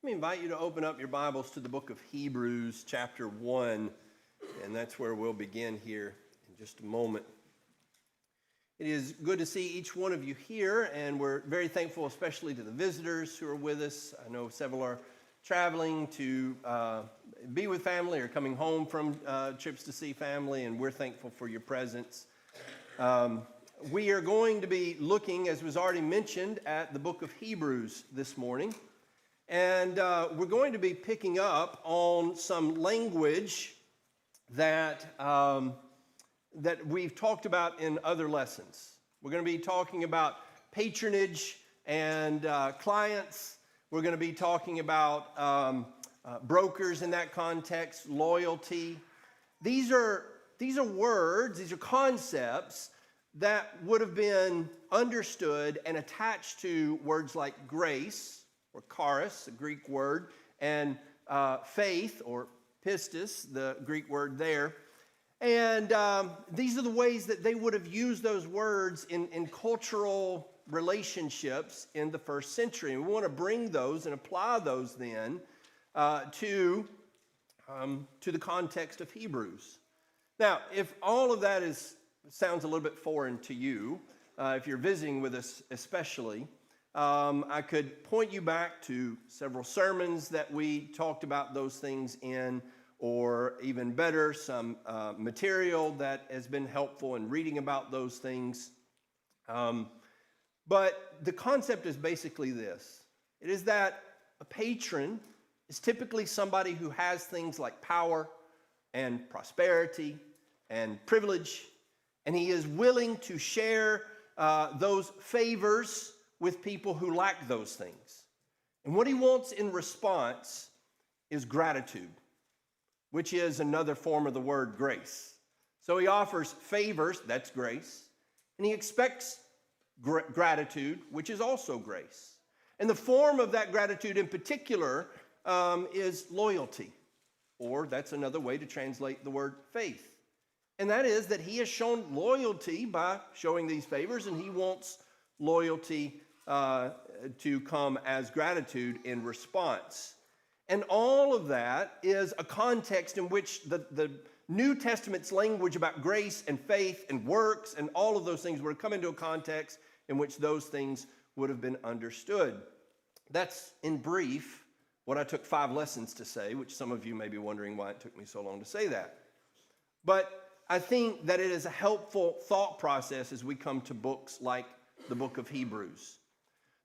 me invite you to open up your Bibles to the book of Hebrews, chapter 1, and that's where we'll begin here in just a moment. It is good to see each one of you here, and we're very thankful, especially to the visitors who are with us. I know several are traveling to be with family or coming home from trips to see family, and we're thankful for your presence. We are going to be looking, as was already mentioned, at the book of Hebrews this morning. And we're going to be picking up on some language that we've talked about in other lessons. We're going to be talking about patronage and clients. We're going to be talking about brokers in that context, loyalty. These are words, these are concepts that would have been understood and attached to words like grace, or charis, the Greek word, and faith, or pistis, the Greek word there. And these are the ways that they would have used those words in cultural relationships in the first century. And we want to bring those and apply those then to the context of Hebrews. Now, if all of that sounds a little bit foreign to you, if you're visiting with us especially, I could point you back to several sermons that we talked about those things in, or even better, some material that has been helpful in reading about those things. But the concept is basically this. It is that a patron is typically somebody who has things like power and prosperity and privilege, and he is willing to share those favors with people who lack those things. And what he wants in response is gratitude, which is another form of the word grace. So he offers favors, that's grace, and he expects gratitude, which is also grace. And the form of that gratitude in particular is loyalty, or that's another way to translate the word faith. And that is that he has shown loyalty by showing these favors, and he wants loyalty to come as gratitude in response. And all of that is a context in which the New Testament's language about grace and faith and works and all of those things would have come into a context in which those things would have been understood. That's, in brief, what I took 5 lessons to say, which some of you may be wondering why it took me so long to say that. But I think that it is a helpful thought process as we come to books like the book of Hebrews.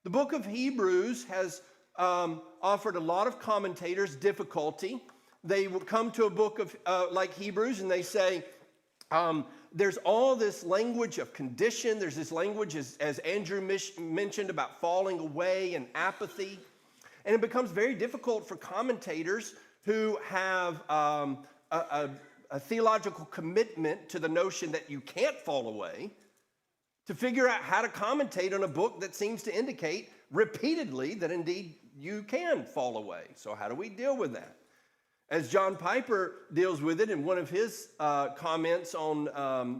The book of Hebrews has offered a lot of commentators difficulty. They will come to a book of like Hebrews and they say, there's all this language of condition. There's this language, as Andrew mentioned, about falling away and apathy. And it becomes very difficult for commentators who have a theological commitment to the notion that you can't fall away to figure out how to commentate on a book that seems to indicate repeatedly that indeed you can fall away. So how do we deal with that? As John Piper deals with it in one of his comments on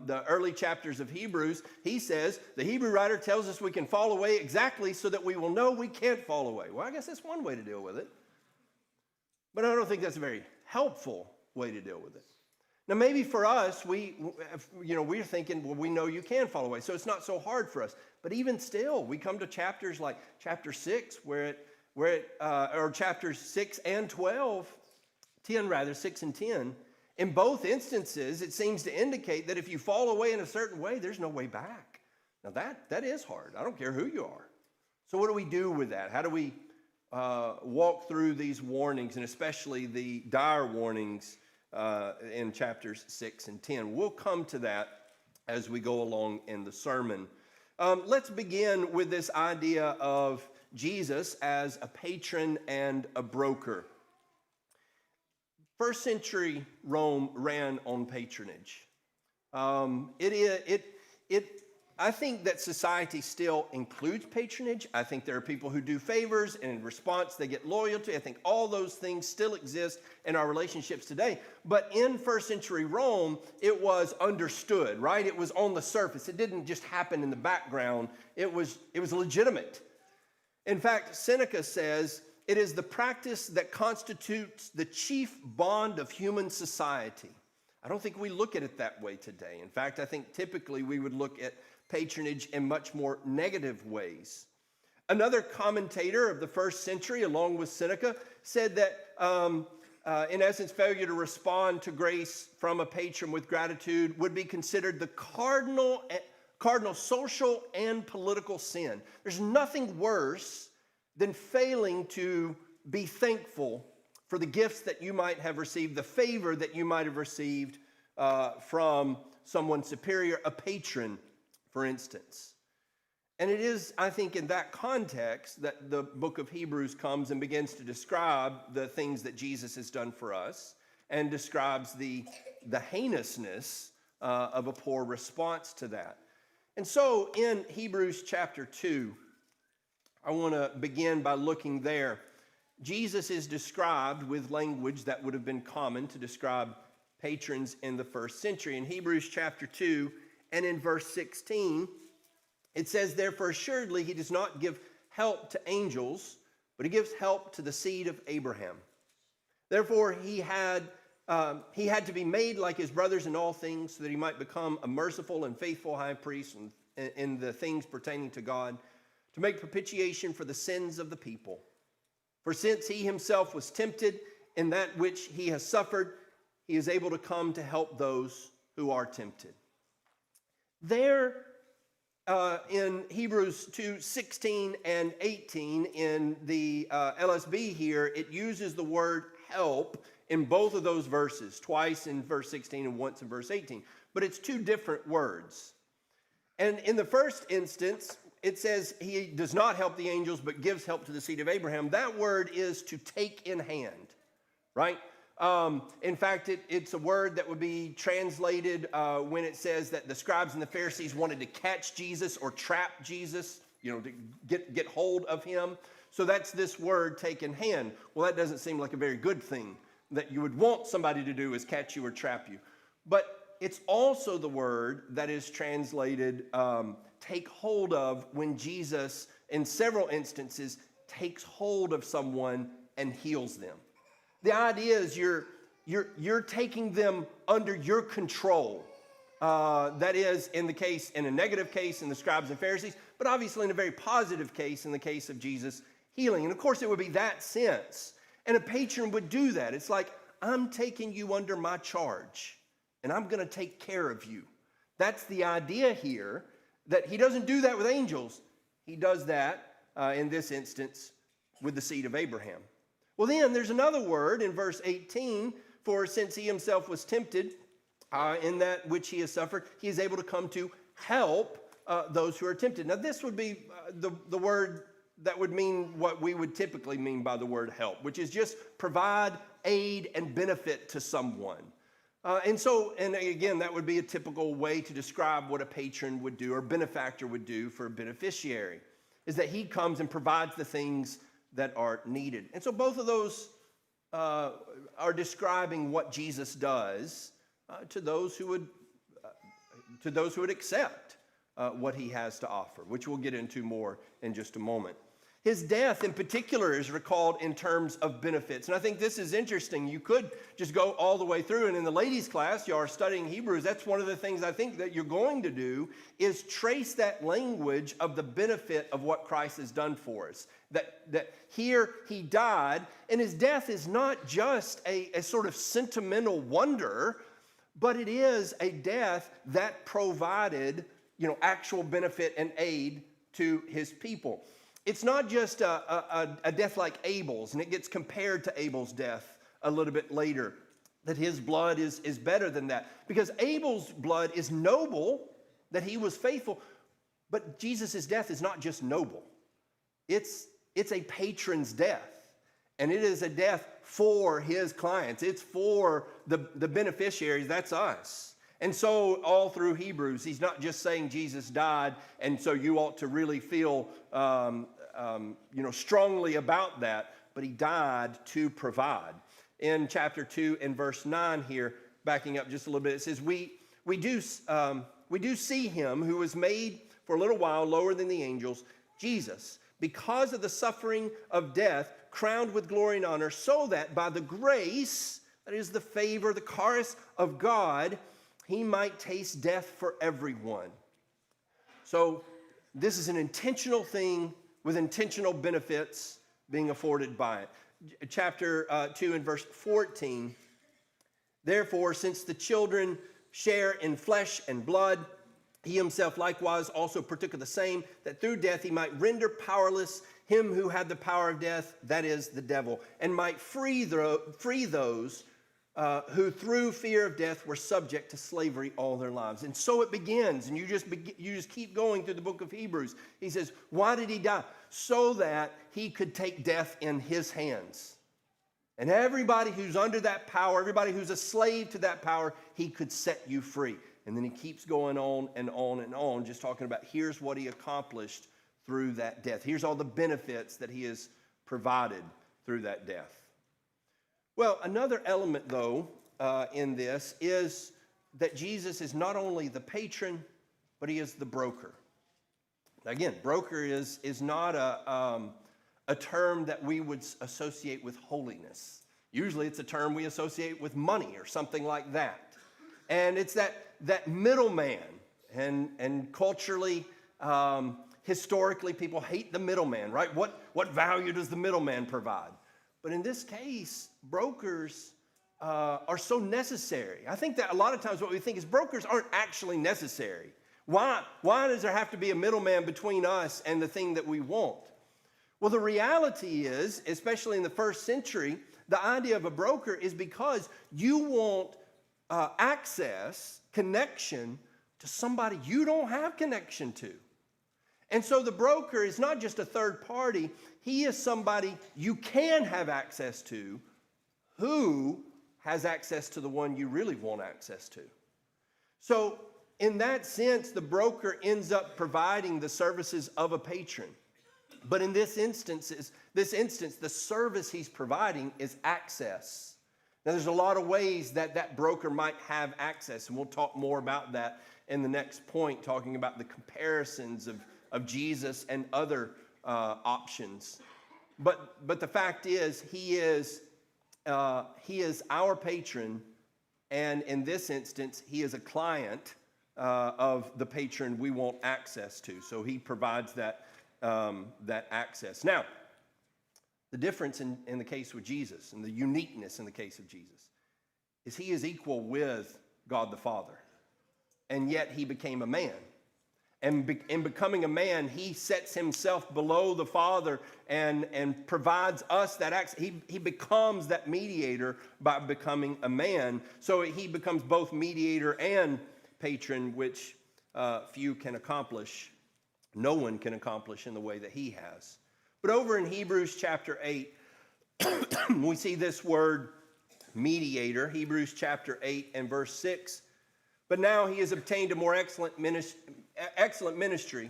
the early chapters of Hebrews, he says, the Hebrew writer tells us we can fall away exactly so that we will know we can't fall away. Well, I guess that's one way to deal with it. But I don't think that's a very helpful way to deal with it. Now, maybe for us, we're thinking, well, we know you can fall away, so it's not so hard for us. But even still, we come to chapters like chapter 6, or chapters 6 and 6 and 10. In both instances, it seems to indicate that if you fall away in a certain way, there's no way back. Now, that is hard. I don't care who you are. So what do we do with that? How do we walk through these warnings, and especially the dire warnings in chapters 6 and 10. We'll come to that as we go along in the sermon. Let's begin with this idea of Jesus as a patron and a broker. First century Rome ran on patronage. I think that society still includes patronage. I think there are people who do favors, and in response they get loyalty. I think all those things still exist in our relationships today. But in first century Rome, it was understood, right? It was on the surface. It didn't just happen in the background. It was legitimate. In fact, Seneca says it is the practice that constitutes the chief bond of human society. I don't think we look at it that way today. In fact, I think typically we would look at patronage in much more negative ways. Another commentator of the first century, along with Seneca, said that, in essence, failure to respond to grace from a patron with gratitude would be considered the cardinal social and political sin. There's nothing worse than failing to be thankful for the gifts that you might have received, the favor that you might have received from someone superior, a patron, for instance. And it is, I think, in that context that the book of Hebrews comes and begins to describe the things that Jesus has done for us and describes the heinousness of a poor response to that. And so in Hebrews chapter 2, I want to begin by looking there. Jesus is described with language that would have been common to describe patrons in the first century. In Hebrews chapter 2 and in verse 16, it says, "Therefore assuredly he does not give help to angels, but he gives help to the seed of Abraham. Therefore he had to be made like his brothers in all things, so that he might become a merciful and faithful high priest in the things pertaining to God, to make propitiation for the sins of the people. For since he himself was tempted in that which he has suffered, he is able to come to help those who are tempted." There, in Hebrews 2, 16 and 18, in the LSB here, it uses the word help in both of those verses, twice in verse 16 and once in verse 18. But it's two different words. And in the first instance, it says he does not help the angels, but gives help to the seed of Abraham. That word is to take in hand, right? In fact, it's a word that would be translated when it says that the scribes and the Pharisees wanted to catch Jesus or trap Jesus, to get hold of him. So that's this word, take in hand. Well, that doesn't seem like a very good thing that you would want somebody to do, is catch you or trap you. But it's also the word that is translated take hold of when Jesus, in several instances, takes hold of someone and heals them. The idea is you're taking them under your control. That is in a negative case in the scribes and Pharisees, but obviously in a very positive case in the case of Jesus healing. And of course it would be that sense. And a patron would do that. It's like, I'm taking you under my charge and I'm going to take care of you. That's the idea here, that he doesn't do that with angels. He does that in this instance with the seed of Abraham. Well, then there's another word in verse 18, for since he himself was tempted in that which he has suffered, he is able to come to help those who are tempted. Now, this would be the word that would mean what we would typically mean by the word help, which is just provide aid and benefit to someone. And again, that would be a typical way to describe what a patron would do or benefactor would do for a beneficiary, is that he comes and provides the things that are needed. And so both of those are describing what Jesus does to those who would accept what he has to offer, which we'll get into more in just a moment. His death in particular is recalled in terms of benefits. And I think this is interesting. You could just go all the way through. And in the ladies' class, you are studying Hebrews. That's one of the things I think that you're going to do is trace that language of the benefit of what Christ has done for us. That here he died, and his death is not just a sort of sentimental wonder, but it is a death that provided, actual benefit and aid to his people. It's not just a death like Abel's, and it gets compared to Abel's death a little bit later, that his blood is better than that. Because Abel's blood is noble, that he was faithful, but Jesus' death is not just noble. It's a patron's death, and it is a death for his clients. It's for the beneficiaries, that's us. And so all through Hebrews, he's not just saying Jesus died, and so you ought to really feel strongly about that, but he died to provide. In chapter 2 and verse 9 here, backing up just a little bit, it says, we do see him who was made for a little while lower than the angels, Jesus, because of the suffering of death, crowned with glory and honor, so that by the grace, that is the favor, the charis of God, he might taste death for everyone. So this is an intentional thing with intentional benefits being afforded by it. Chapter 2 and verse 14, therefore, since the children share in flesh and blood, he himself likewise also partook of the same, that through death he might render powerless him who had the power of death, that is, the devil, and might free those who through fear of death were subject to slavery all their lives. And so it begins, and you just keep going through the book of Hebrews. He says, why did he die? So that he could take death in his hands. And everybody who's under that power, everybody who's a slave to that power, he could set you free. And then he keeps going on and on and on, just talking about here's what he accomplished through that death. Here's all the benefits that he has provided through that death. Well, another element, though, in this is that Jesus is not only the patron, but he is the broker. Again, broker is not a term that we would associate with holiness. Usually it's a term we associate with money or something like that. And it's that middleman. And culturally, historically, people hate the middleman, right? What value does the middleman provide? But in this case, brokers are so necessary. I think that a lot of times what we think is brokers aren't actually necessary. Why does there have to be a middleman between us and the thing that we want? Well, the reality is, especially in the first century, the idea of a broker is because you want access, connection to somebody you don't have connection to. And so the broker is not just a third party, he is somebody you can have access to who has access to the one you really want access to. So in that sense, the broker ends up providing the services of a patron. But in this instance, the service he's providing is access. Now, there's a lot of ways that broker might have access, and we'll talk more about that in the next point, talking about the comparisons of Jesus and other options. But the fact is, he is our patron, and in this instance, he is a client of the patron we want access to. So he provides that access. Now, the difference in the case with Jesus and the uniqueness in the case of Jesus is he is equal with God the Father, and yet he became a man. And in becoming a man, he sets himself below the Father and provides us that access. He becomes that mediator by becoming a man. So he becomes both mediator and patron, which few can accomplish. No one can accomplish in the way that he has. But over in Hebrews chapter 8, we see this word mediator, Hebrews chapter 8 and verse 6. But now he has obtained a more excellent ministry,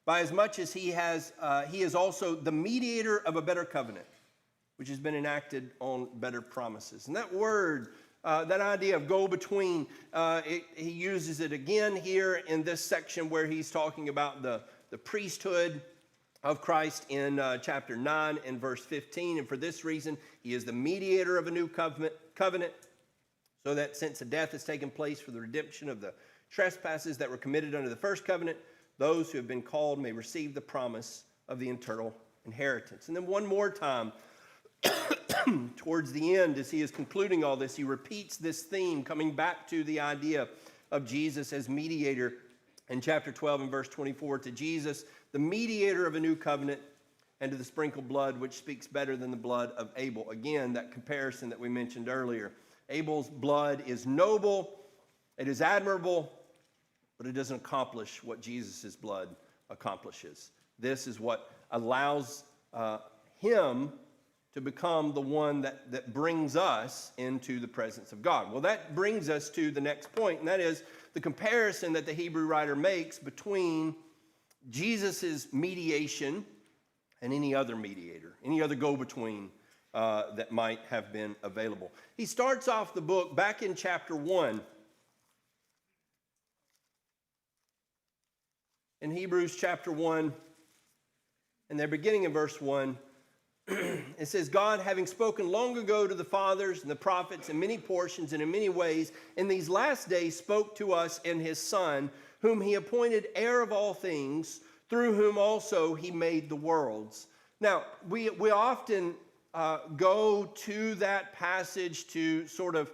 by as much as he is also the mediator of a better covenant, which has been enacted on better promises. And that word, that idea of go between, he uses it again here in this section where he's talking about the priesthood of Christ in chapter 9 and verse 15. And for this reason, he is the mediator of a new covenant, so that since a death has taken place for the redemption of the trespasses that were committed under the first covenant, those who have been called may receive the promise of the eternal inheritance. And then one more time, towards the end, as he is concluding all this, he repeats this theme, coming back to the idea of Jesus as mediator in chapter 12 and verse 24. To Jesus, the mediator of a new covenant, and to the sprinkled blood, which speaks better than the blood of Abel. Again, that comparison that we mentioned earlier. Abel's blood is noble, it is admirable, but it doesn't accomplish what Jesus' blood accomplishes. This is what allows him to become the one that brings us into the presence of God. Well, that brings us to the next point, and that is the comparison that the Hebrew writer makes between Jesus' mediation and any other mediator, any other go-between that might have been available. He starts off the book back in chapter 1. In Hebrews chapter 1 And they're beginning in verse 1. It says, God, having spoken long ago to the fathers and the prophets in many portions and in many ways, in these last days spoke to us in his Son, whom he appointed heir of all things, through whom also he made the worlds. Now, we often go to that passage to sort of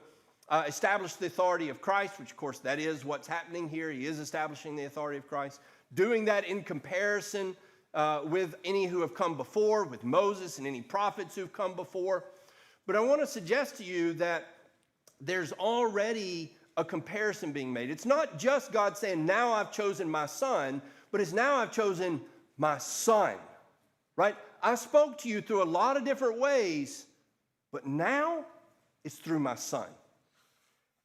establish the authority of Christ, which of course that is what's happening here. He is establishing the authority of Christ, doing that in comparison with any who have come before, with Moses and any prophets who've come before. But I want to suggest to you that there's already a comparison being made. It's not just God saying, now I've chosen my son, but it's now I've chosen my son, right? I spoke to you through a lot of different ways, but now it's through my son.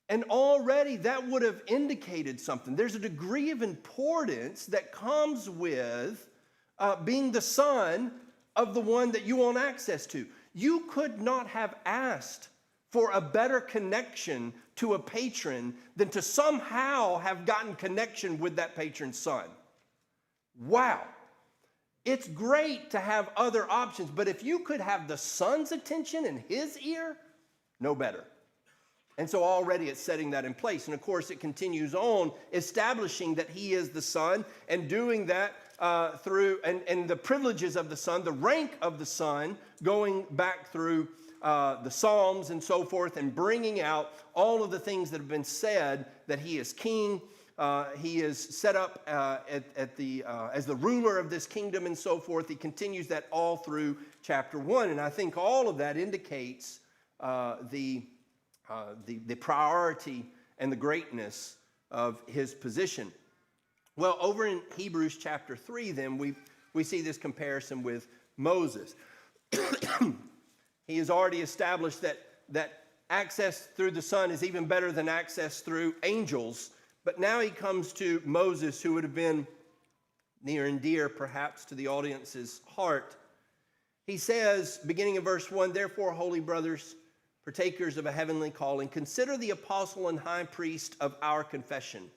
And already that would have indicated something. There's a degree of importance that comes with being the son of the one that you want access to. You could not have asked for a better connection to a patron than to somehow have gotten connection with that patron's son. Wow. It's great to have other options, but if you could have the son's attention in his ear, no better. And so already it's setting that in place. And of course it continues on establishing that he is the son and doing that through, and the privileges of the son, the rank of the son, going back through the Psalms and so forth, and bringing out all of the things that have been said, that he is king, he is set up as the ruler of this kingdom and so forth. He continues that all through chapter 1. And I think all of that indicates the priority and the greatness of his position. Well, over in Hebrews chapter 3, then, we see this comparison with Moses. He has already established that access through the Son is even better than access through angels. But now he comes to Moses, who would have been near and dear, perhaps, to the audience's heart. He says, beginning in verse 1, therefore, holy brothers, partakers of a heavenly calling, consider the apostle and high priest of our confession,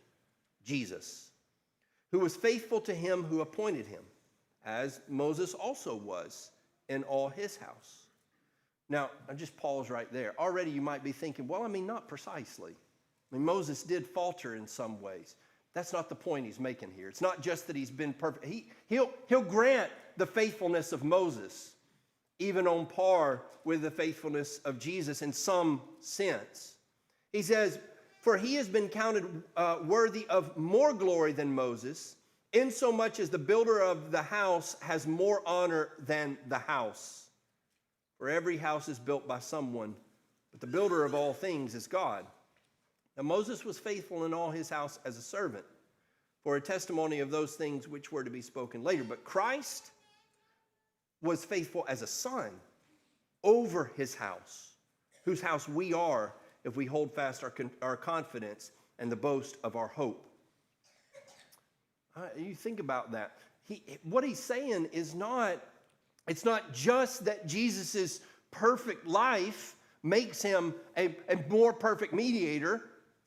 Jesus, who was faithful to him who appointed him, as Moses also was in all his house. Now, I just pause right there. Already you might be thinking, well, not precisely. Moses did falter in some ways. That's not the point he's making here. It's not just that he's been perfect. He'll grant the faithfulness of Moses, even on par with the faithfulness of Jesus in some sense. He says, for he has been counted worthy of more glory than Moses, insomuch as the builder of the house has more honor than the house. For every house is built by someone, but the builder of all things is God. Now Moses was faithful in all his house as a servant, for a testimony of those things which were to be spoken later. But Christ was faithful as a son over his house, whose house we are if we hold fast our confidence and the boast of our hope. You think about that. What he's saying is it's not just that Jesus' perfect life makes him a more perfect mediator.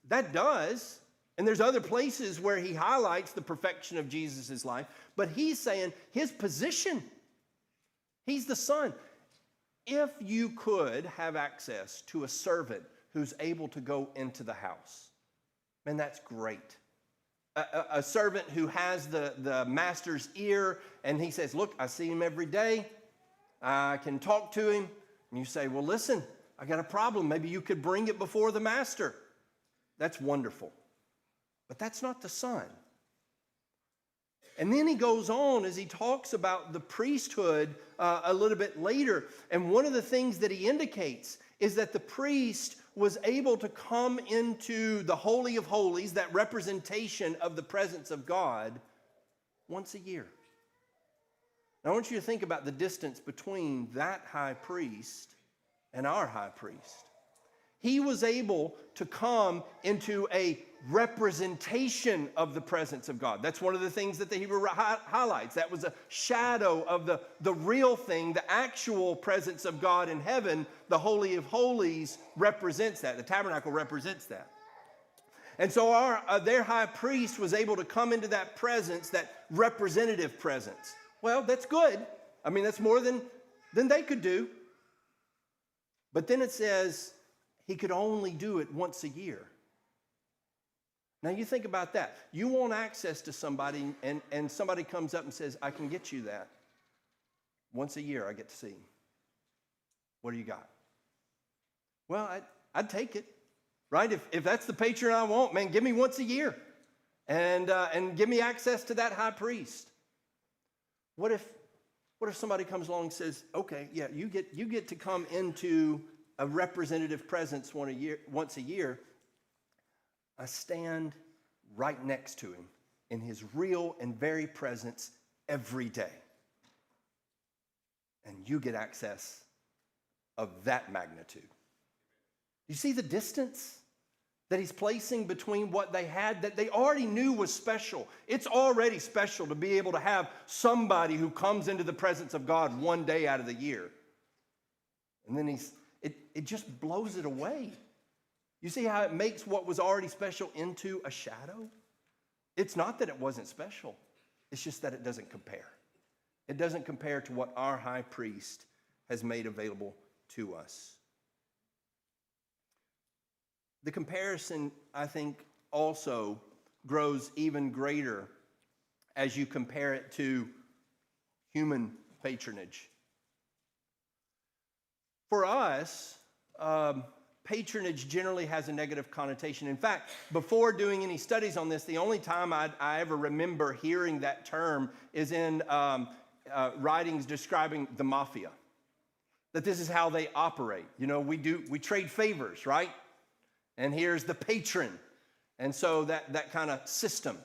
That does. And there's other places where he highlights the perfection of Jesus' life. But he's saying his position, he's the son. If you could have access to a servant who's able to go into the house, man, that's great. A servant who has the master's ear, and he says, look, I see him every day. I can talk to him. And you say, well, listen, I got a problem. Maybe you could bring it before the master. That's wonderful. But that's not the son. And then he goes on as he talks about the priesthood a little bit later. And one of the things that he indicates is that the priest was able to come into the Holy of Holies, that representation of the presence of God, once a year. Now I want you to think about the distance between that high priest and our high priest. He was able to come into a representation of the presence of God. That's one of the things that the Hebrew highlights. That was a shadow of the real thing, the actual presence of God in heaven. The Holy of Holies represents that. The tabernacle represents that. And so their high priest was able to come into that presence, that representative presence. Well, that's good. I mean, that's more than they could do. But then it says he could only do it once a year. Now you think about that. You want access to somebody, and somebody comes up and says, I can get you that. Once a year I get to see him. What do you got? Well, I'd take it, right? If that's the patron I want, man, give me once a year. And give me access to that high priest. What if somebody comes along and says, okay, yeah, you get to come into a representative presence once a year. I stand right next to him in his real and very presence every day. And you get access of that magnitude. You see the distance that he's placing between what they had that they already knew was special. It's already special to be able to have somebody who comes into the presence of God one day out of the year. And then it just blows it away. You see how it makes what was already special into a shadow? It's not that it wasn't special. It's just that it doesn't compare. It doesn't compare to what our high priest has made available to us. The comparison, I think, also grows even greater as you compare it to human patronage. For us, patronage generally has a negative connotation. In fact, before doing any studies on this, the only time I ever remember hearing that term is in writings describing the mafia. That this is how they operate. You know, we trade favors, right? And here's the patron. And so that kind of system.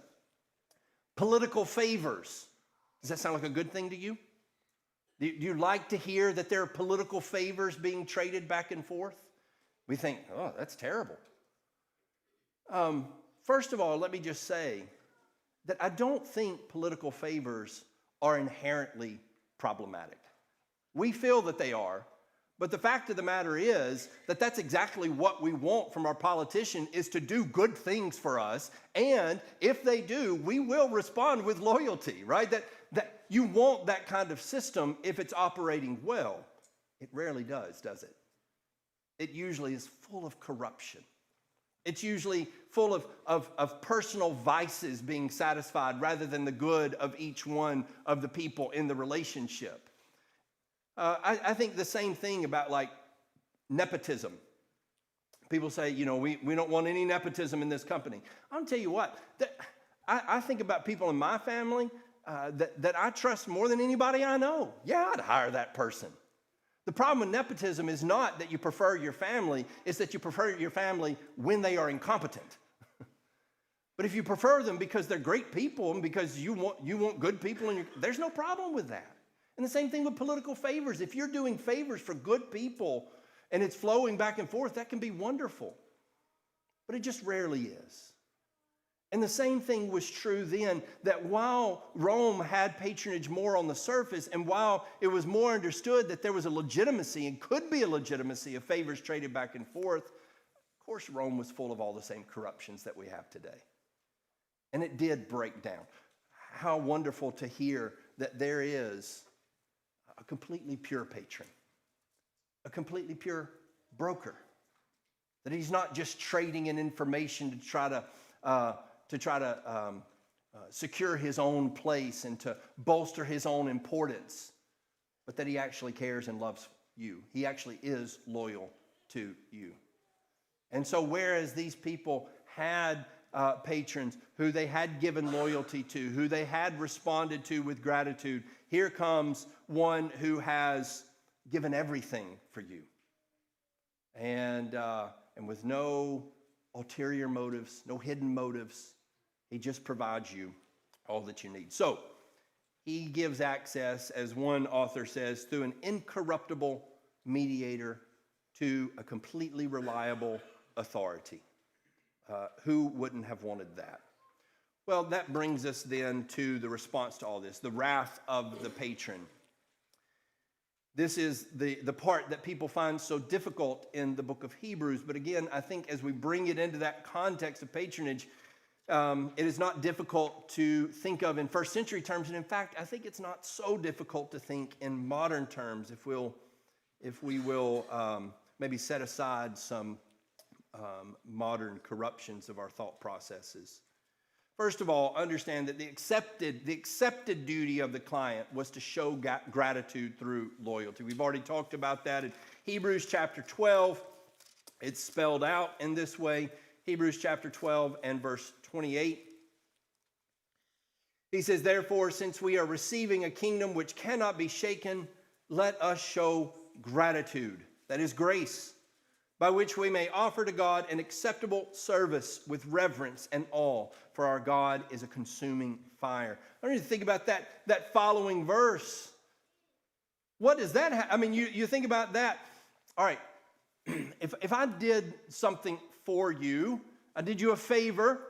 Political favors. Does that sound like a good thing to you? Do you like to hear that there are political favors being traded back and forth? We think, oh, that's terrible. First of all, let me just say that I don't think political favors are inherently problematic. We feel that they are, but the fact of the matter is that that's exactly what we want from our politician, is to do good things for us. And if they do, we will respond with loyalty, right? That you want that kind of system if it's operating well. It rarely does it? It usually is full of corruption. It's usually full of personal vices being satisfied rather than the good of each one of the people in the relationship. I think the same thing about like nepotism. People say, you know, we don't want any nepotism in this company. I'll tell you what, I think about people in my family that I trust more than anybody I know. Yeah, I'd hire that person. The problem with nepotism is not that you prefer your family, it's that you prefer your family when they are incompetent. But if you prefer them because they're great people and because you want good people, there's no problem with that. And the same thing with political favors. If you're doing favors for good people and it's flowing back and forth, that can be wonderful. But it just rarely is. And the same thing was true then, that while Rome had patronage more on the surface, and while it was more understood that there was a legitimacy and could be a legitimacy of favors traded back and forth, of course Rome was full of all the same corruptions that we have today. And it did break down. How wonderful to hear that there is a completely pure patron, a completely pure broker, that he's not just trading in information to try to secure his own place and to bolster his own importance, but that he actually cares and loves you. He actually is loyal to you. And so whereas these people had patrons who they had given loyalty to, who they had responded to with gratitude, here comes one who has given everything for you. And with no ulterior motives, no hidden motives, he just provides you all that you need. So he gives access, as one author says, through an incorruptible mediator to a completely reliable authority. Who wouldn't have wanted that? Well, that brings us then to the response to all this, the wrath of the patron. This is the part that people find so difficult in the book of Hebrews. But again, I think as we bring it into that context of patronage, It is not difficult to think of in first century terms, and in fact, I think it's not so difficult to think in modern terms if we will maybe set aside some modern corruptions of our thought processes. First of all, understand that the accepted duty of the client was to show gratitude through loyalty. We've already talked about that in Hebrews chapter 12. It's spelled out in this way. Hebrews chapter 12 and verse 28. He says, therefore, since we are receiving a kingdom which cannot be shaken, let us show gratitude. That is grace, by which we may offer to God an acceptable service with reverence and awe, for our God is a consuming fire. I want you to think about that following verse. What does that I mean, you think about that. All right, if I did something for you, I did you a favor,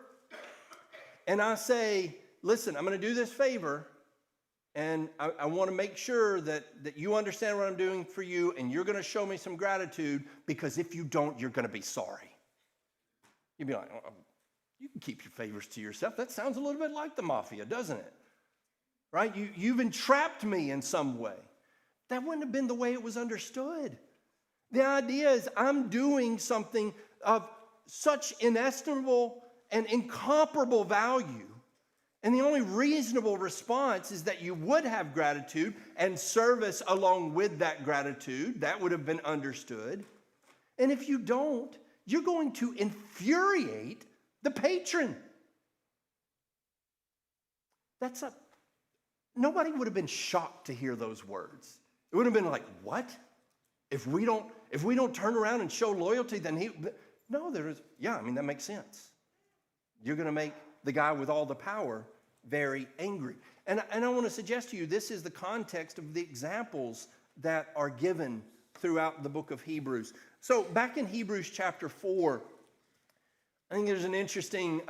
and I say, listen, I'm going to do this favor, and I want to make sure that you understand what I'm doing for you, and you're going to show me some gratitude, because if you don't, you're going to be sorry. You'd be like, oh, you can keep your favors to yourself. That sounds a little bit like the mafia, doesn't it? Right? You've entrapped me in some way. That wouldn't have been the way it was understood. The idea is I'm doing something of such inestimable and incomparable value, and the only reasonable response is that you would have gratitude and service along with that gratitude. That would have been understood. And if you don't, you're going to infuriate the patron. Nobody would have been shocked to hear those words. It would have been like, what? If we don't turn around and show loyalty, then that makes sense. You're going to make the guy with all the power very angry. And I want to suggest to you, this is the context of the examples that are given throughout the book of Hebrews. So back in Hebrews chapter 4, I think there's an interesting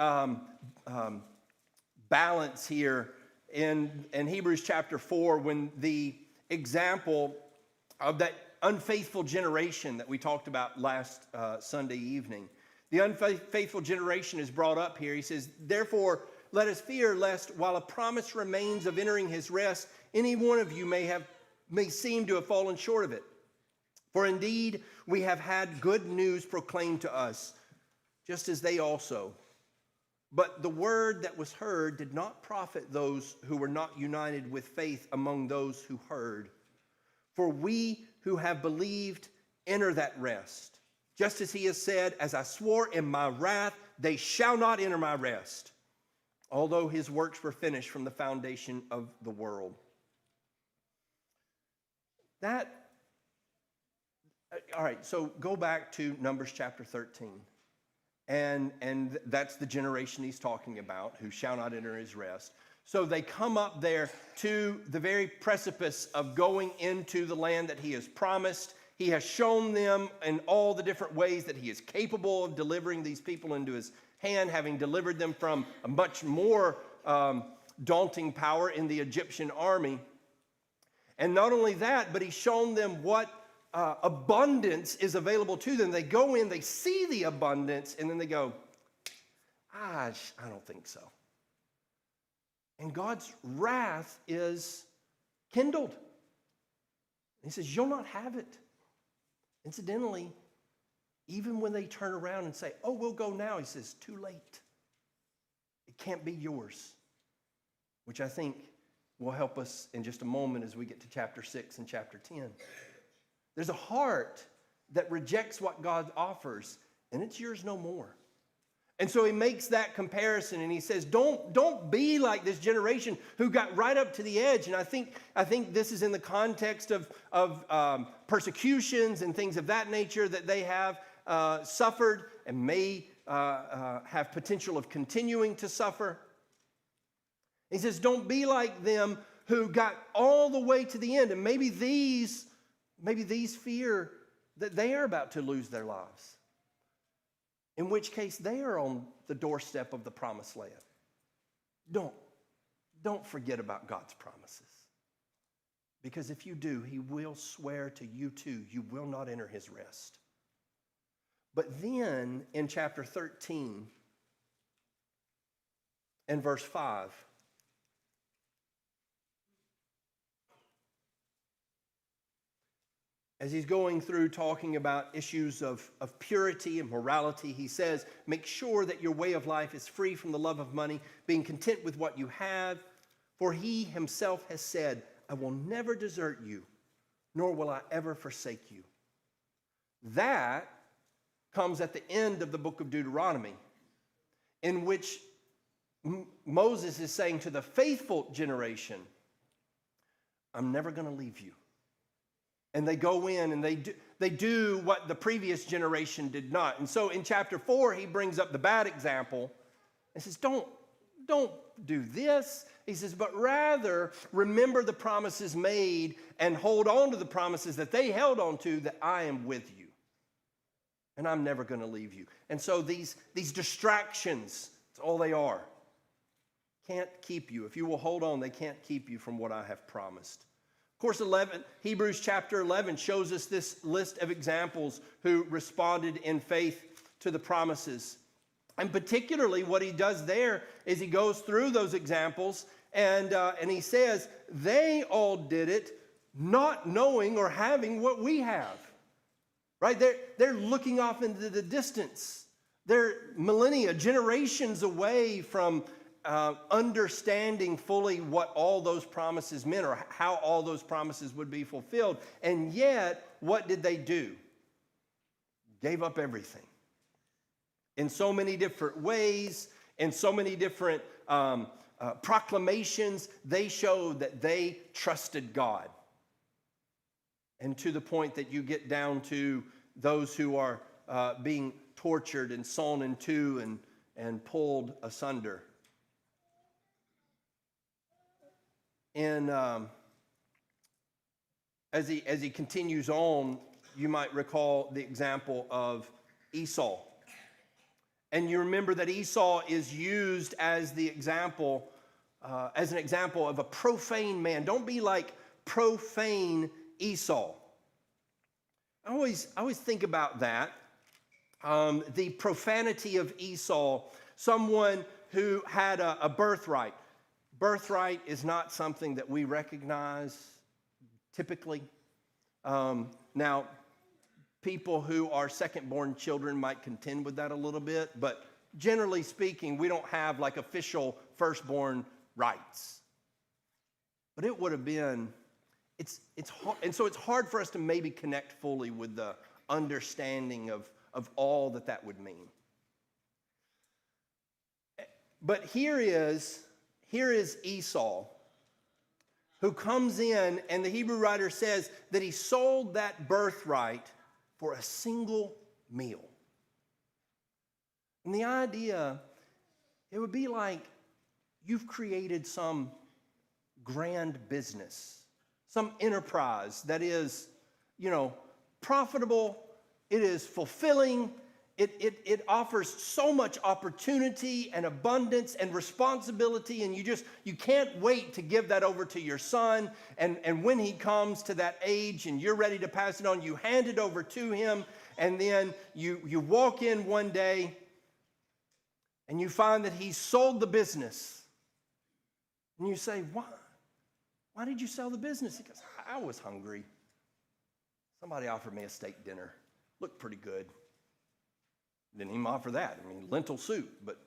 balance here in Hebrews chapter 4 when the example of that unfaithful generation that we talked about last Sunday evening. The unfaithful generation is brought up here. He says, therefore, let us fear lest while a promise remains of entering his rest, any one of you may seem to have fallen short of it. For indeed, we have had good news proclaimed to us, just as they also. But the word that was heard did not profit those who were not united with faith among those who heard. For we who have believed enter that rest. Just as he has said, as I swore in my wrath, they shall not enter my rest, although his works were finished from the foundation of the world. All right, so go back to Numbers chapter 13. And that's the generation he's talking about, who shall not enter his rest. So they come up there to the very precipice of going into the land that he has promised. He has shown them in all the different ways that he is capable of delivering these people into his hand, having delivered them from a much more daunting power in the Egyptian army. And not only that, but he's shown them what abundance is available to them. They go in, they see the abundance, and then they go, I don't think so. And God's wrath is kindled. He says, you'll not have it. Incidentally, even when they turn around and say, oh, we'll go now, he says, too late. It can't be yours, which I think will help us in just a moment as we get to chapter 6 and chapter 10. There's a heart that rejects what God offers, and it's yours no more. And so he makes that comparison, and he says, don't be like this generation who got right up to the edge. And I think this is in the context of persecutions and things of that nature that they have suffered and may have potential of continuing to suffer. He says, don't be like them who got all the way to the end, and maybe these fear that they are about to lose their lives. In which case, they are on the doorstep of the promised land. Don't forget about God's promises. Because if you do, he will swear to you too, you will not enter his rest. But then, in chapter 13, and verse 5. As he's going through talking about issues of purity and morality, he says, make sure that your way of life is free from the love of money, being content with what you have. For he himself has said, I will never desert you, nor will I ever forsake you. That comes at the end of the book of Deuteronomy, in which Moses is saying to the faithful generation, I'm never going to leave you. And they go in and they do what the previous generation did not. And so in chapter 4, he brings up the bad example and says, don't do this. He says, but rather remember the promises made and hold on to the promises that they held on to, that I am with you. And I'm never going to leave you. And so these distractions, that's all they are, can't keep you. If you will hold on, they can't keep you from what I have promised. Of course, Hebrews chapter 11 shows us this list of examples who responded in faith to the promises. And particularly what he does there is he goes through those examples and he says, they all did it not knowing or having what we have. Right? They're looking off into the distance. They're millennia, generations away from understanding fully what all those promises meant or how all those promises would be fulfilled. And yet, what did they do? Gave up everything. In so many different ways, in so many different proclamations, they showed that they trusted God. And to the point that you get down to those who are being tortured and sawn in two and pulled asunder. And as he continues on, you might recall the example of Esau. And you remember that Esau is used as the example, as an example of a profane man. Don't be like profane Esau. I always think about that. The profanity of Esau, someone who had a birthright. Birthright is not something that we recognize typically. Now, people who are second-born children might contend with that a little bit, but generally speaking, we don't have like official firstborn rights. But it would have been, it's hard, and so it's hard for us to maybe connect fully with the understanding of all that would mean. But here is Esau, who comes in, and the Hebrew writer says that he sold that birthright for a single meal. And the idea, it would be like you've created some grand business, some enterprise that is, profitable, it is fulfilling, it offers so much opportunity and abundance and responsibility, and you can't wait to give that over to your son. And when he comes to that age and you're ready to pass it on, you hand it over to him, and then you walk in one day and you find that he's sold the business. And you say, why did you sell the business? He goes, I was hungry. Somebody offered me a steak dinner. Looked pretty good. Didn't even offer that. Lentil soup, but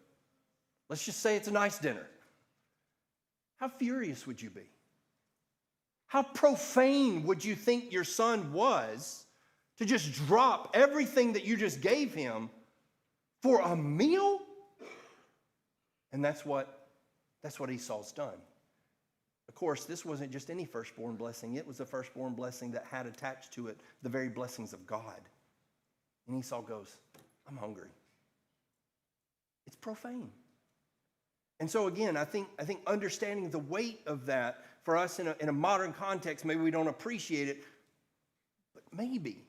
let's just say it's a nice dinner. How furious would you be? How profane would you think your son was to just drop everything that you just gave him for a meal? And that's what Esau's done. Of course, this wasn't just any firstborn blessing. It was a firstborn blessing that had attached to it the very blessings of God. And Esau goes, I'm hungry. It's profane. And so again, I think understanding the weight of that for us in a modern context, maybe we don't appreciate it, but maybe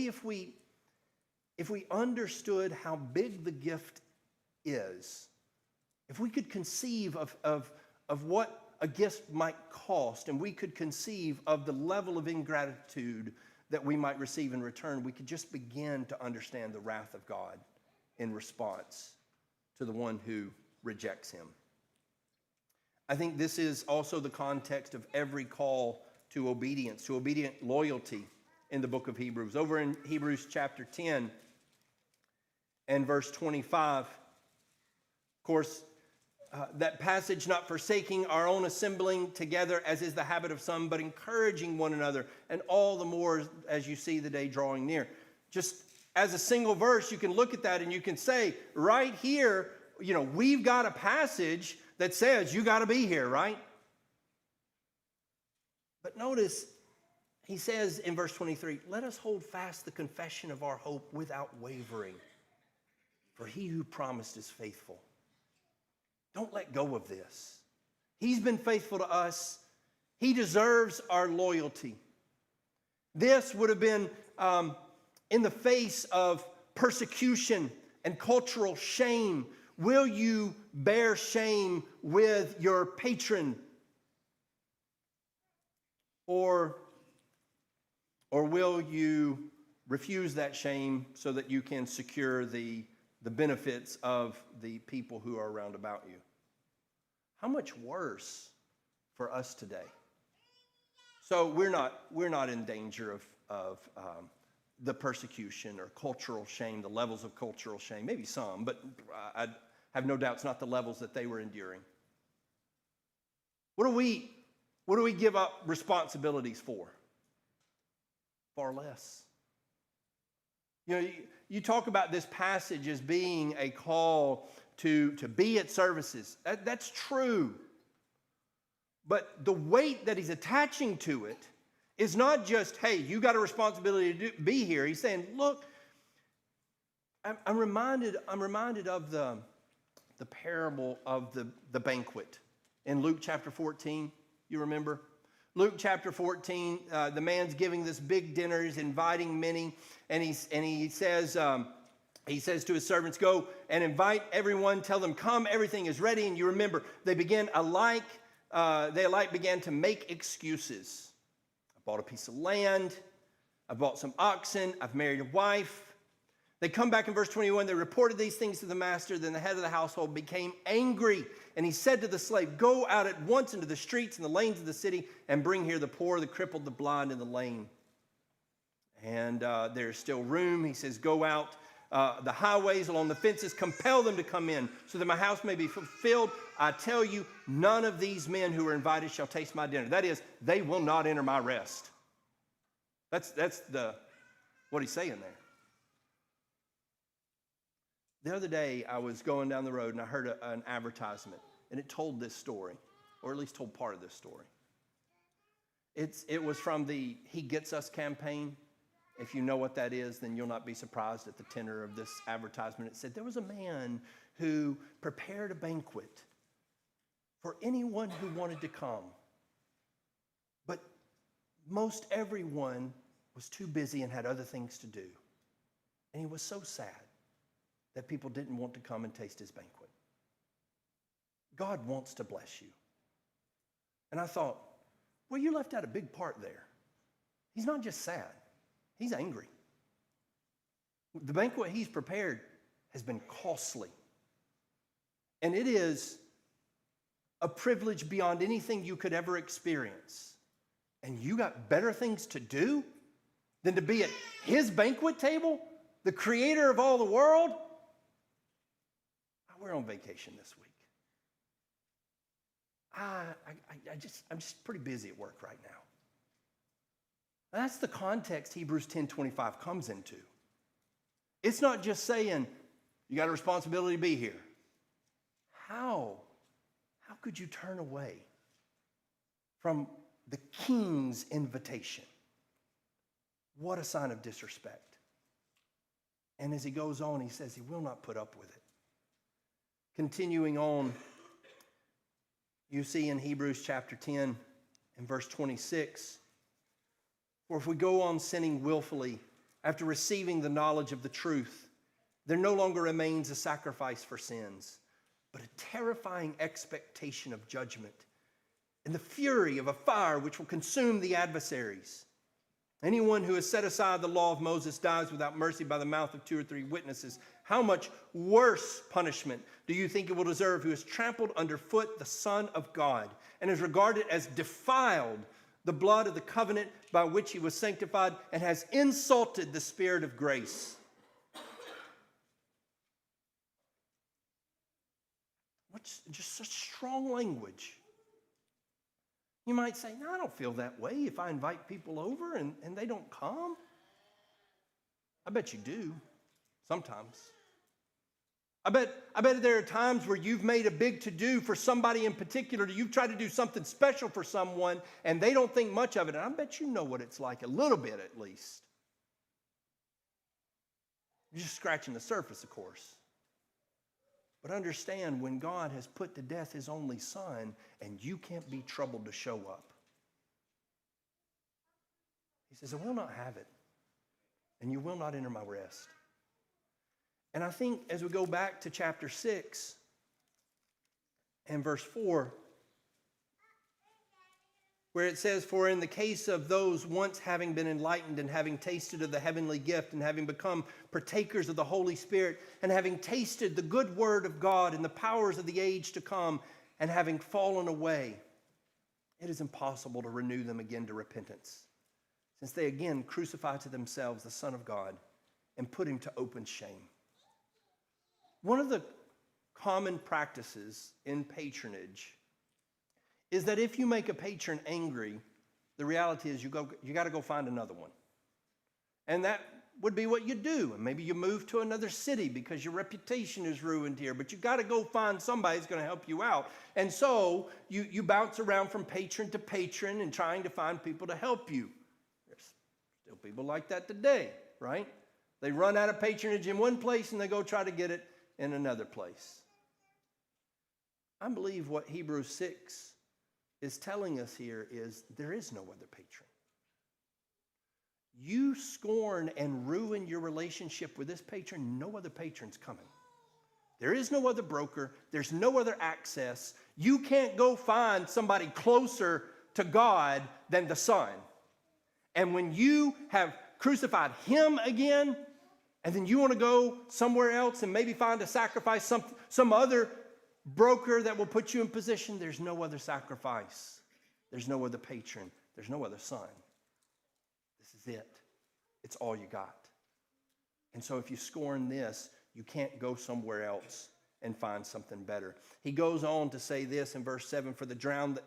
if we understood how big the gift is, if we could conceive of what a gift might cost, and we could conceive of the level of ingratitude that we might receive in return, we could just begin to understand the wrath of God in response to the one who rejects him. I think this is also the context of every call to obedience, to obedient loyalty in the book of Hebrews. Over in Hebrews chapter 10 and verse 25, of course, that passage, not forsaking our own assembling together as is the habit of some, but encouraging one another, and all the more as you see the day drawing near. Just as a single verse, you can look at that and you can say, right here, we've got a passage that says you got to be here, right? But notice, he says in verse 23, let us hold fast the confession of our hope without wavering, for he who promised is faithful. Don't let go of this. He's been faithful to us. He deserves our loyalty. This would have been in the face of persecution and cultural shame. Will you bear shame with your patron? Or will you refuse that shame so that you can secure the benefits of the people who are around about you? How much worse for us today? So we're not in danger of the persecution or cultural shame, the levels of cultural shame. Maybe some, but I have no doubt it's not the levels that they were enduring. What do we give up responsibilities for? Far less. You talk about this passage as being a call to be at services. That's true. But the weight that he's attaching to it is not just, hey, you got a responsibility to be here. He's saying, look, I'm reminded of the parable of the banquet in Luke chapter 14. You remember? Luke chapter 14, the man's giving this big dinner. He's inviting many, and he says to his servants, go and invite everyone. Tell them, come, everything is ready. And you remember, they alike began to make excuses. I bought a piece of land. I bought some oxen. I've married a wife. They come back in verse 21. They reported these things to the master. Then the head of the household became angry. And he said to the slave, go out at once into the streets and the lanes of the city and bring here the poor, the crippled, the blind, and the lame. And there's still room. He says, go out the highways along the fences, compel them to come in so that my house may be fulfilled. I tell you, none of these men who are invited shall taste my dinner. That is, they will not enter my rest. That's what he's saying there. The other day, I was going down the road and I heard an advertisement, and it told this story, or at least told part of this story. It was from the He Gets Us campaign. If you know what that is, then you'll not be surprised at the tenor of this advertisement. It said there was a man who prepared a banquet for anyone who wanted to come. But most everyone was too busy and had other things to do. And he was so sad that people didn't want to come and taste his banquet. God wants to bless you. And I thought, well, you left out a big part there. He's not just sad. He's angry. The banquet he's prepared has been costly. And it is a privilege beyond anything you could ever experience. And you got better things to do than to be at his banquet table, the creator of all the world? We're on vacation this week. I'm just pretty busy at work right now. That's the context Hebrews 10:25 comes into. It's not just saying, you got a responsibility to be here. How could you turn away from the king's invitation? What a sign of disrespect. And as he goes on, he says he will not put up with it. Continuing on, you see in Hebrews chapter 10 and verse 26, for if we go on sinning willfully after receiving the knowledge of the truth, there no longer remains a sacrifice for sins, but a terrifying expectation of judgment and the fury of a fire which will consume the adversaries. Anyone who has set aside the law of Moses dies without mercy by the mouth of 2 or 3 witnesses. How much worse punishment do you think it will deserve who has trampled underfoot the Son of God and has regarded as defiled the blood of the covenant by which he was sanctified and has insulted the Spirit of grace? What's just such strong language? You might say, no, I don't feel that way if I invite people over and they don't come. I bet you do, sometimes. I bet there are times where you've made a big to-do for somebody in particular. You've tried to do something special for someone, and they don't think much of it. And I bet you know what it's like, a little bit at least. You're just scratching the surface, of course. But understand, when God has put to death his only Son, and you can't be troubled to show up, he says, I will not have it, and you will not enter my rest. And I think as we go back to chapter 6 and verse 4, where it says, for in the case of those once having been enlightened and having tasted of the heavenly gift and having become partakers of the Holy Spirit and having tasted the good word of God and the powers of the age to come and having fallen away, it is impossible to renew them again to repentance, since they again crucify to themselves the Son of God and put him to open shame. One of the common practices in patronage is that if you make a patron angry, the reality is you got to go find another one. And that would be what you do. And maybe you move to another city because your reputation is ruined here, but you got to go find somebody who's going to help you out. And so you bounce around from patron to patron and trying to find people to help you. There's still people like that today, right? They run out of patronage in one place and they go try to get it in another place. I believe what Hebrews 6 is telling us here is there is no other patron. You scorn and ruin your relationship with this patron, no other patron's coming. There is no other broker. There's no other access. You can't go find somebody closer to God than the Son. And when you have crucified him again, and then you want to go somewhere else and maybe find a sacrifice, some other broker that will put you in position, there's no other sacrifice. There's no other patron. There's no other Son. This is it. It's all you got. And so if you scorn this, you can't go somewhere else and find something better. He goes on to say this in verse 7, for the ground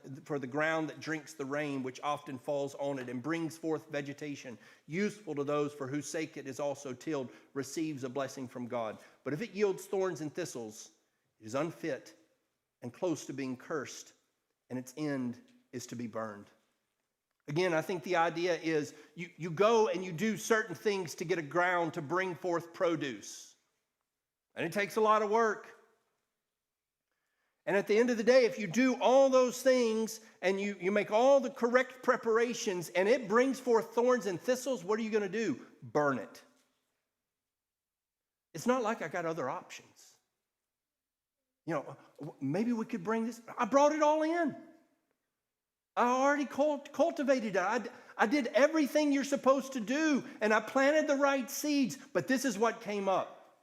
that drinks the rain, which often falls on it and brings forth vegetation, useful to those for whose sake it is also tilled, receives a blessing from God. But if it yields thorns and thistles, it is unfit and close to being cursed, and its end is to be burned. Again, I think the idea is you go and you do certain things to get a ground to bring forth produce. And it takes a lot of work. And at the end of the day, if you do all those things and you make all the correct preparations and it brings forth thorns and thistles, what are you going to do? Burn it. It's not like I got other options. You know, maybe we could bring this. I brought it all in. I already cultivated it. I did everything you're supposed to do, and I planted the right seeds, but this is what came up.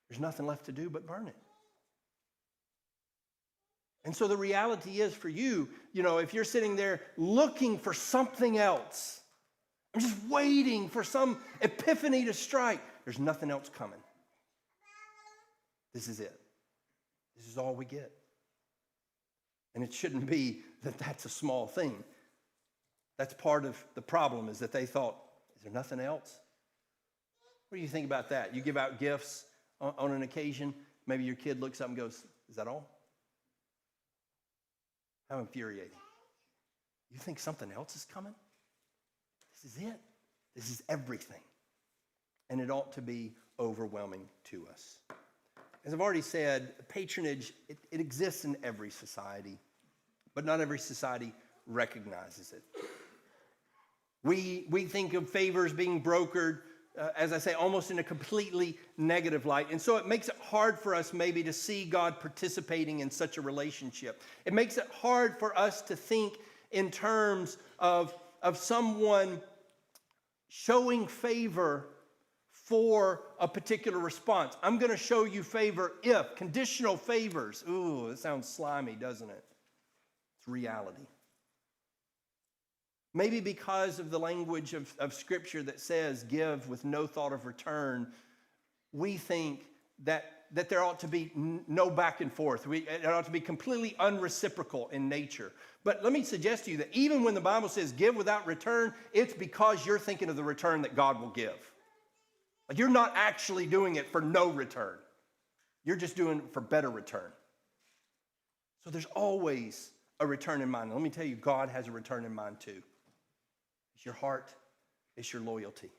There's nothing left to do but burn it. And so the reality is for you, if you're sitting there looking for something else, I'm just waiting for some epiphany to strike, there's nothing else coming. This is it. This is all we get. And it shouldn't be that that's a small thing. That's part of the problem, is that they thought, is there nothing else? What do you think about that? You give out gifts on an occasion, maybe your kid looks up and goes, is that all? How infuriating. You think something else is coming? This is it. This is everything. And it ought to be overwhelming to us. As I've already said, patronage, it exists in every society, but not every society recognizes it. We think of favors being brokered, as I say, almost in a completely negative light. And so it makes it hard for us maybe to see God participating in such a relationship. It makes it hard for us to think in terms of someone showing favor for a particular response. I'm going to show you favor if, conditional favors. Ooh, it sounds slimy, doesn't it? It's reality. Maybe because of the language of Scripture that says, give with no thought of return, we think that there ought to be no back and forth. It ought to be completely unreciprocal in nature. But let me suggest to you that even when the Bible says give without return, it's because you're thinking of the return that God will give. Like you're not actually doing it for no return. You're just doing it for better return. So there's always a return in mind. And let me tell you, God has a return in mind too. It's your heart, it's your loyalty.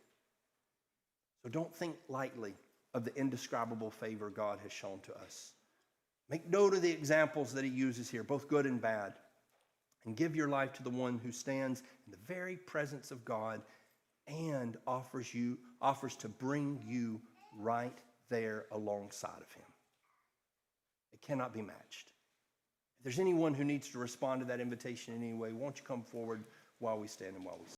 So don't think lightly of the indescribable favor God has shown to us. Make note of the examples that he uses here, both good and bad. And give your life to the one who stands in the very presence of God and offers to bring you right there alongside of him. It cannot be matched. If there's anyone who needs to respond to that invitation in any way, won't you come forward while we stand and while we sing?